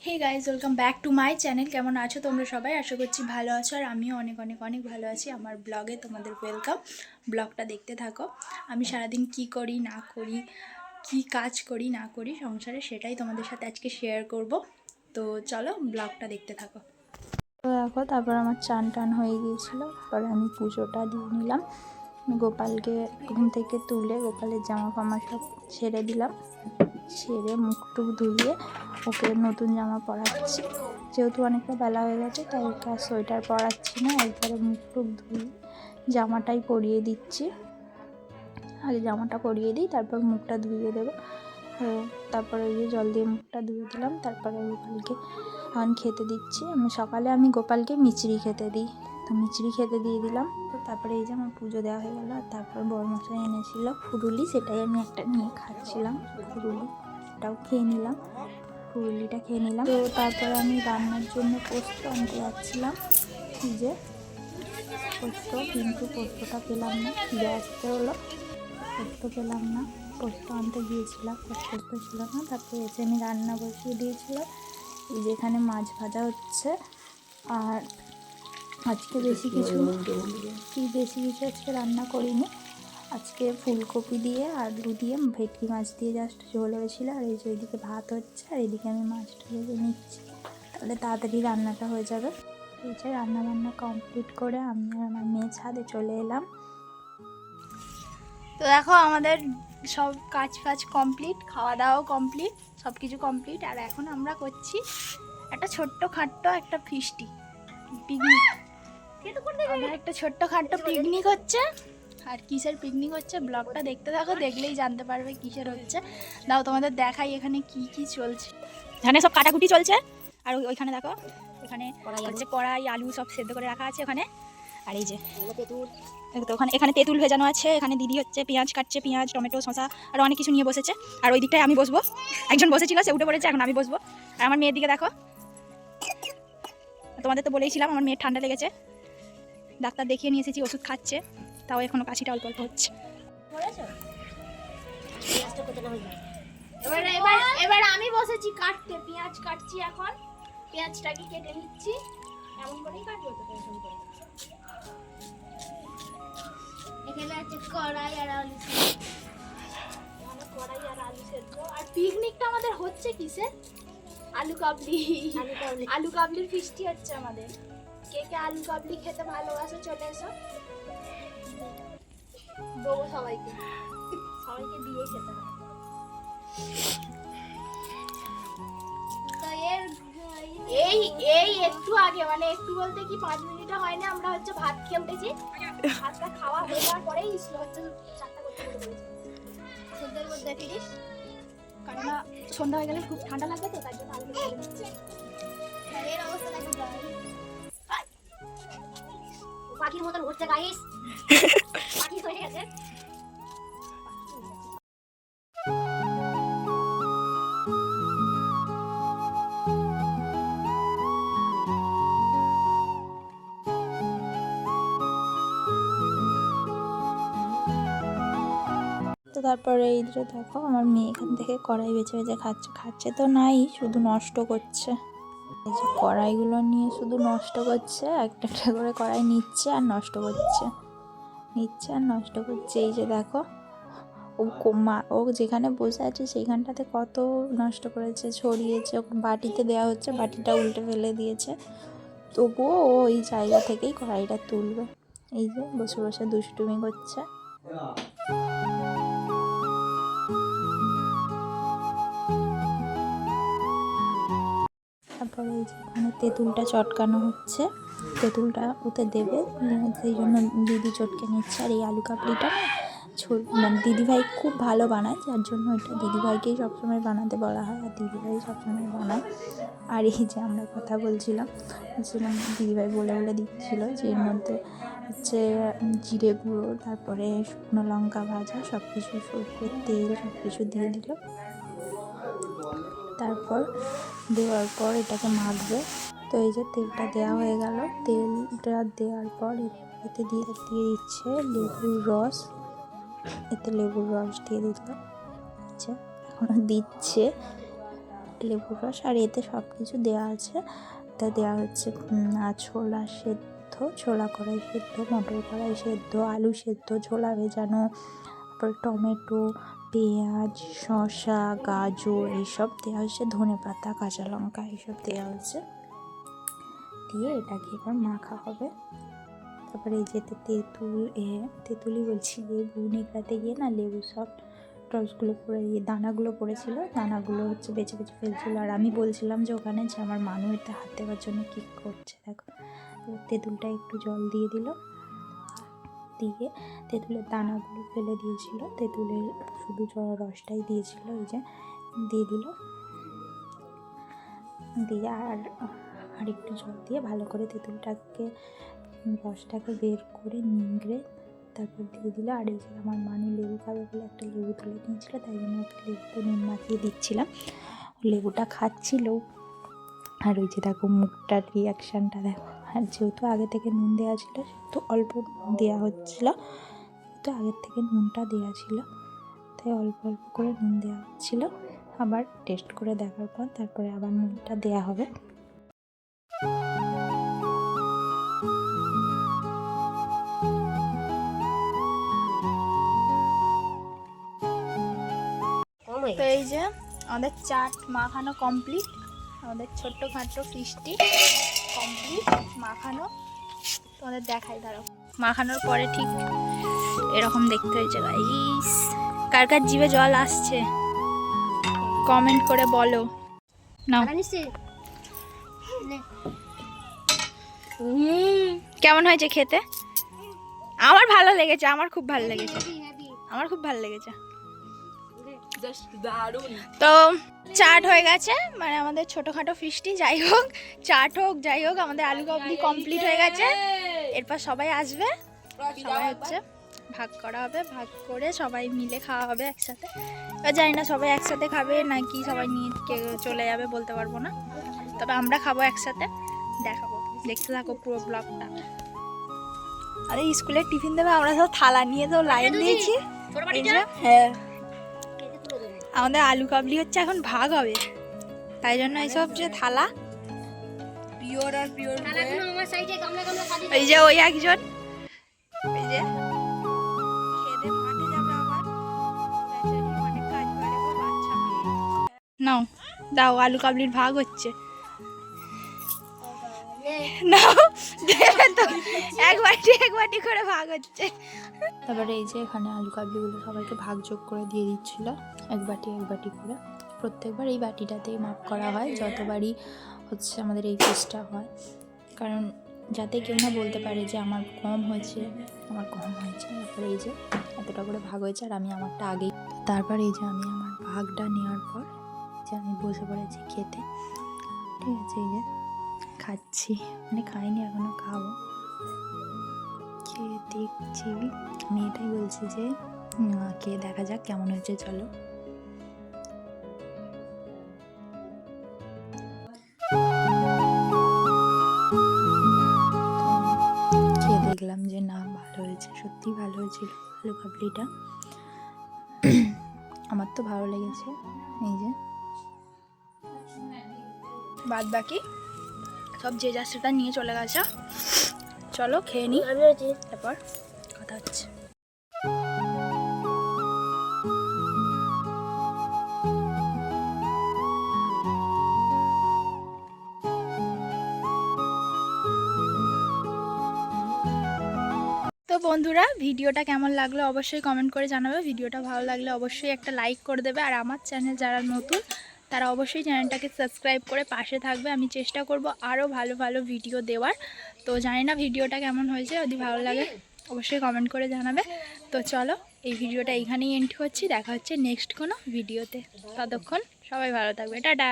Hey guys, welcome back to my channel. কেমন আছো তোমরা সবাই? আশা করছি ভালো আছো, আর আমিও অনেক অনেক অনেক ভালো আছি। আমার ব্লগে তোমাদের ওয়েলকাম। ব্লগটা দেখতে থাকো। আমি সারাদিন কি করি না করি, কি কাজ করি না করি সংসারে, সেটাই তোমাদের সাথে আজকে শেয়ার করব। তো চলো ব্লগটা দেখতে থাকো। তো দেখো, তারপর আমার চান টান হয়ে গিয়েছিলো। তারপরে আমি পুজোটা দিয়ে নিলাম। গোপালকে ঘুম থেকে তুলে গোপালের জামা ফামা সব ছেড়ে দিলাম। ছেড়ে মুখ টুক ধুইয়ে ওকে নতুন জামা পরাচ্ছি। যেহেতু অনেকটা বেলা হয়ে গেছে, তাই ওকে আর সোয়েটার পরাচ্ছি না, একবারে মুখ টুক ধুয়ে জামাটাই পরিয়ে দিচ্ছি। আগে জামাটা পরিয়ে দিই, তারপর মুখটা ধুইয়ে দেবো। তারপরে ওই যে জল দিয়ে মুখটা ধুয়ে দিলাম। তারপরে গোপালকে এখন খেতে দিচ্ছি। সকালে আমি গোপালকে মিচড়ি খেতে দিই, তো মিচড়ি খেতে দিয়ে দিলাম। তো তারপরে এই যে আমার পুজো দেওয়া হয়ে গেলো। আর তারপর বড়মশাই এনেছিল ফুরুলি, সেটাই আমি একটা নিয়ে খাচ্ছিলাম। ফুরুলিটাও খেয়ে নিলাম, ফুরুলিটা খেয়ে নিলাম। তো তারপরে আমি রান্নার জন্য পোস্ত আনতে যাচ্ছিলাম। যে পোস্ত, কিন্তু পোস্তটা পেলাম না, ফিরে আসতে হলো। পোস্ত পেলাম না, পোস্ত আনতে গিয়েছিলাম, পোস্ত ছিল না। তারপরে এসে আমি রান্না বসিয়ে দিয়েছিলাম। এই যেখানে মাছ ভাজা হচ্ছে। আর আজকে বেশি কিছু আজকে রান্না করিনি। আজকে ফুলকপি দিয়ে আলু দিয়ে ভেটকি মাছ দিয়ে জাস্ট ঝোল হয়েছিল। আর এই যে এদিকে ভাত হচ্ছে, আর এদিকে আমি মাছটা ভেজে নিচ্ছি, তাহলে তাড়াতাড়ি রান্নাটা হয়ে যাবে। এই যে রান্না বান্না কমপ্লিট করে আমি আর আমার মেয়ে ছাদে চলে এলাম। তো দেখো, আমাদের সব কাজ কমপ্লিট, খাওয়া দাওয়াও কমপ্লিট, সব কিছু কমপ্লিট। আর এখন আমরা করছি একটা ছোট্ট খাট্ট একটা ফিস্টি পিকনিক। আমাদের একটা ছোট্ট খাট্ট পিকনিক হচ্ছে। আর কিসের পিকনিক হচ্ছে ব্লগটা দেখতে থাকো, দেখলেই জানতে পারবে কিসের হচ্ছে। দাও তোমাদের দেখাই এখানে কি কি চলছে। এখানে সব কাটাকুটি চলছে। আর ওইখানে দেখো, এখানে হচ্ছে কড়াই আলু সব সেদ্ধ করে রাখা আছে ওখানে। আর এই যে এখানে তেঁতুল ভেজানো আছে। এখানে দিদি হচ্ছে পেঁয়াজ কাটছে, পেঁয়াজ টমেটো শসা আর অনেক কিছু নিয়ে বসেছে। আর ওই দিকটায় আমি বসবো, একজন বসেছিল সে উঠে পড়েছে, এখন আমি বসবো। আর আমার মেয়ের দিকে দেখো, তোমাদের তো বলেইছিলাম আমার মেয়ের ঠান্ডা লেগেছে, ডাক্তার দেখিয়ে নিয়ে এসেছি, ওষুধ খাচ্ছে, তাও এখনো কাশিটা অল্প অল্প হচ্ছে। এবার আমি বসেছি কাটতে, পেঁয়াজ কাটছি। এখন পেঁয়াজটাকে কেটে নিচ্ছি, এমন করেই কাটবো তো টেনশন করে। এখানে আছে কড়াই আর আলু সেদ্ধ। আর পিকনিকটা আমাদের হচ্ছে কিসে? আলু কাবলি। আলু কাবলির ফিস্টি হচ্ছে আমাদের। কে কে আলু কাবলি খেতে ভালোবাসো চলে এসো, দেবো সবাইকে, সবাইকে দিয়ে খেতে হবে। এই এই একটু আগে, মানে একটু বলতে কি 5 মিনিটও হয়নি, আমরা হচ্ছে ভাত খেয়ে উঠেছি। ভাতটা খাওয়া হয়ে যাওয়ার পরেই হচ্ছে 4টা করতে বলেছি। সন্ধ্যার মধ্যে ফিরিস, কারণ সন্ধ্যা হয়ে গেলে খুব ঠান্ডা লাগবে, তো তার জন্য আলু কেটে নিচ্ছি। এর অবস্থা দেখো পাখির মতন উঠছে গাইস, পাখি হয়ে গেছে। তো তারপরে এই যে দেখো, আমার মেয়ে এখান থেকে কড়াই বেছে বেছে খাচ্ছে তো নাই, শুধু নষ্ট করছে। এই যে কড়াইগুলো নিয়ে শুধু নষ্ট করছে, একটা একটা করে কড়াই নিচ্ছে আর নষ্ট করছে, এই যে দেখো, ও যেখানে বসে আছে সেইখানটাতে কত নষ্ট করেছে, ছড়িয়েছে। বাটিতে দেওয়া হচ্ছে, বাটিটা উল্টে ফেলে দিয়েছে, তবুও ও ওই জায়গা থেকেই কড়াইটা তুলবে। এই যে বসে বসে দুষ্টুমি করছে। তারপরে এই যে ওখানে তেঁতুলটা চটকানো হচ্ছে, তেঁতুলটা ওতে দেবে, সেই জন্য দিদি চটকে নিচ্ছে। আর এই আলু কাবলিটা মানে দিদিভাই খুব ভালো বানায়, যার জন্য এটা দিদিভাইকেই সবসময় বানাতে বলা হয়, আর দিদিভাই সবসময় বানায়। আর এই যে আমরা কথা বলছিলাম, দিদিভাই বলে দিচ্ছিলো যে এর মধ্যে হচ্ছে জিরে গুঁড়ো, তারপরে শুকনো লঙ্কা ভাজা, সব কিছু, সরষের তেল সব কিছু দিয়ে দিল। তারপর দেওয়ার পর এটাকে মাখবে। তো এই যে তেলটা দেওয়া হয়ে গেল, তেলটা দেওয়ার পর এতে দিয়ে দিচ্ছে লেবুর রস, এতে লেবুর রস দিয়ে দিল, আচ্ছা এখনো দিচ্ছে। লেবুর রস, আর এতে সব কিছু দেওয়া আছে। তা দেওয়া হচ্ছে ছোলা সেদ্ধ, ছোলা কড়াই সেদ্ধ, মটর কড়াই সেদ্ধ, আলু সেদ্ধ, ছোলা ভেজানো, তারপর টমেটো, পেঁয়াজ, শসা, গাজর এইসব দেওয়া হচ্ছে, ধনে পাতা, কাঁচা লঙ্কা এইসব দেওয়া হচ্ছে। দিয়ে এটাকে এবার মাখা হবে। তারপরে এই যে তেঁতুলি বলছি, লেবু নিগড়াতে গিয়ে না লেবু সব রসগুলো পড়ে দানাগুলো পড়েছিল, দানাগুলো হচ্ছে বেছে বেছে ফেলছিল। আর আমি বলছিলাম যে ওখানে যে আমার মানু এতে হাত দেওয়ার জন্য কী করছে দেখো। তেঁতুলটা একটু জল দিয়ে দিল, দিয়ে তেঁতুলের দানাগুলো ফেলে দিয়েছিল, তেঁতুলের শুধু রসটাই দিয়েছিল, এই যে দিয়ে দিল, দিয়ে আর একটু জল দিয়ে ভালো করে তেঁতুলটাকে রসটাকে বের করে নিংড়ে তারপর দিয়ে দিল। আর এই যে আমার মানু লেবু খাবে বলে একটা লেবু তুলে নিয়েছিল, তাই জন্য ওকে লেবুতে নুন মাখিয়ে দিচ্ছিলাম, লেবুটা খাচ্ছিল। আর ওই যে দেখো মুখটার রিয়াকশানটা দেখো। আর যেহেতু আগে থেকে নুন দেওয়া ছিল সেহেতু অল্প নুন দেওয়া হচ্ছিল, তো আগের থেকে নুনটা দেওয়া ছিল তাই অল্প অল্প করে নুন দেওয়া হচ্ছিলো। আবার টেস্ট করে দেখার পর তারপরে আবার নুনটা দেওয়া হবে। তো এই যে আমাদের চাট মাখানো কমপ্লিট, আমাদের ছোট্টখাটো ফিশটি কমপ্লিট মাখানো। তোমাদের দেখাই দাঁড়াও, মাখানোর পরে ঠিক এরকম দেখতে হয়েছে গাইস। কার কার জিভে জল আসছে কমেন্ট করে বলো। নাও কেমন হয়েছে খেতে? আমার ভালো লেগেছে, আমার খুব ভালো লেগেছে, আমার খুব ভালো লেগেছে। তো চাট হয়ে গেছে, মানে আমাদের ছোটখাটো ফিশটি, যাই হোক চাট হোক যাই হোক আমাদের আলু কাবলি কমপ্লিট হয়ে গেছে। এরপর সবাই আসবে, সবাই হচ্ছে ভাগ করা হবে, ভাগ করে সবাই মিলে খাওয়া হবে একসাথে। এবার জানি না সবাই একসাথে খাবে নাকি সবাই নিয়ে চলে যাবে বলতে পারবো না, তবে আমরা খাবো একসাথে, দেখাবো, দেখতে থাকো পুরো ব্লগটা। আরে স্কুলের টিফিন দেবে, আমরা সব থালা নিয়ে তো লাইন দিয়েছি। হ্যাঁ আমাদের আলু কাবলি হচ্ছে এখন ভাগ হবে, তাই জন্য এইসব যে থালা পিওর আর পিওর। এই যে ওই একজন, এই যে খেতে মাঠে যাবে আবার, অনেক কাজ করে গো বাচ্চা মেয়ে। নাও দাও, আলু কাবলির ভাগ হচ্ছে, নাও তো এক বাটি করে ভাগ হচ্ছে। তারপরে এই যে এখানে আলু কাবলিগুলো সবাইকে ভাগ যোগ করে দিয়ে দিচ্ছিল, এক বাটি করে। প্রত্যেকবার এই বাটিটাতেই মাপ করা হয় যতবারই হচ্ছে আমাদের এই ফিশটা হয়, কারণ যাতে কেউ না বলতে পারে যে আমার কম হয়েছে, আমার কম হয়েছে। তারপরে এই যে এতটা করে ভাগ হয়েছে আর আমি আমারটা আগেই। তারপর এই যে আমি আমার ভাগটা নেওয়ার পর যে আমি বসে পড়েছি খেতে, ঠিক আছে। এই যে খাচ্ছি, মানে খাইনি এখনও, খাবো, খেয়ে দেখছি। আমি এটাই বলছি যে খেয়ে দেখা যাক কেমন হয়েছে, চলো। খেয়ে দেখলাম যে না ভালো হয়েছে, সত্যি ভালো হয়েছিল আলু কাবলিটা, আমার তো ভালো লেগেছে। এই যে বাদ বাকি সব যে যার সেটা নিয়ে চলে গেছে, চলো খেয়ে নিই, তারপর কথা হচ্ছে। তো বন্ধুরা ভিডিওটা কেমন লাগলো অবশ্যই কমেন্ট করে জানাবে, ভিডিওটা ভালো লাগলে অবশ্যই একটা লাইক করে দেবে, আর আমার চ্যানেল যারা নতুন তারা অবশ্যই চ্যানেলটাকে সাবস্ক্রাইব করে পাশে থাকবে। আমি চেষ্টা করব আরও ভালো ভালো ভিডিও দেওয়ার। তো জানি না ভিডিওটা কেমন হয়েছে, যদি ভালো লাগে অবশ্যই কমেন্ট করে জানাবে। তো চলো এই ভিডিওটা এইখানেই এন্ড করছি, দেখা হচ্ছে নেক্সট কোনো ভিডিওতে, ততক্ষণ সবাই ভালো থাকবে, টাটা।